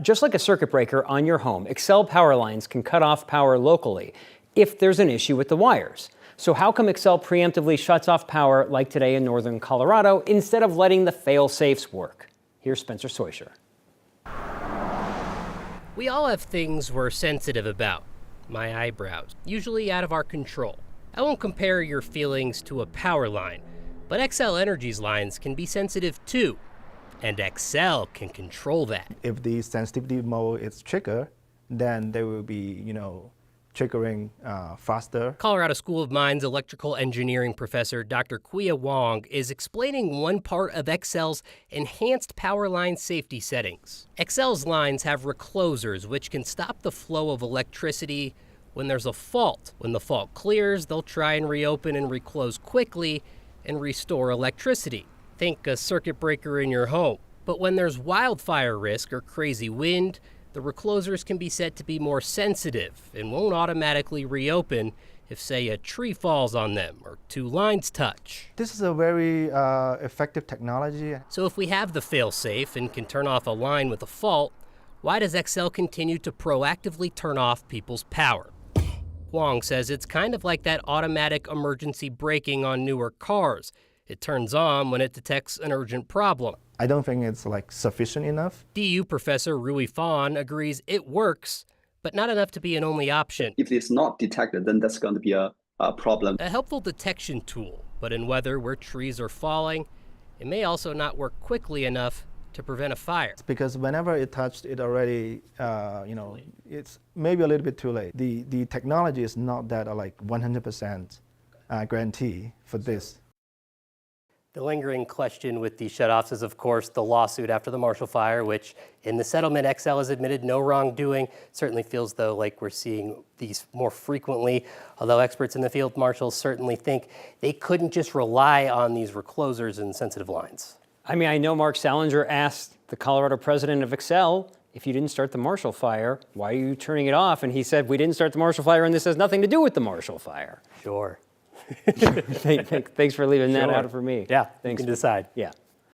Just like a circuit breaker on your home, Xcel power lines can cut off power locally if there's an issue with the wires. So how come Xcel preemptively shuts off power like today in northern Colorado instead of letting the fail-safes work? Here's Spencer Soisher. We all have things we're sensitive about. My eyebrows, usually out of our control. I won't compare your feelings to a power line, but Xcel Energy's lines can be sensitive too. And Xcel can control that. If the sensitivity mode is triggered, then they will be, triggering faster. Colorado School of Mines electrical engineering professor Dr. Kuya Wong is explaining one part of Xcel's enhanced power line safety settings. Xcel's lines have reclosers, which can stop the flow of electricity when there's a fault. When the fault clears, they'll try and reopen and reclose quickly and restore electricity. Think a circuit breaker in your home. But when there's wildfire risk or crazy wind, the reclosers can be set to be more sensitive and won't automatically reopen if, say, a tree falls on them or two lines touch. This is a very effective technology. So if we have the fail-safe and can turn off a line with a fault, why does Xcel continue to proactively turn off people's power? Wong says it's kind of like that automatic emergency braking on newer cars. It turns on when it detects an urgent problem. I don't think it's sufficient enough. DU professor Rui Fan agrees it works, but not enough to be an only option. If it's not detected, then that's going to be a problem. A helpful detection tool, but in weather where trees are falling, it may also not work quickly enough to prevent a fire. It's because whenever it touched, it already, it's maybe a little bit too late. The technology is not that 100% guarantee for this. The lingering question with these shutoffs is, of course, the lawsuit after the Marshall Fire, which in the settlement, Xcel has admitted no wrongdoing. Certainly feels, though, like we're seeing these more frequently, although experts in the field marshals certainly think they couldn't just rely on these reclosers and sensitive lines. I mean, I know Mark Salinger asked the Colorado president of Xcel, if you didn't start the Marshall Fire, why are you turning it off? And he said, we didn't start the Marshall Fire, and this has nothing to do with the Marshall Fire. Sure. Thanks for leaving that out for me. Yeah, Thanks. you can decide. Yeah.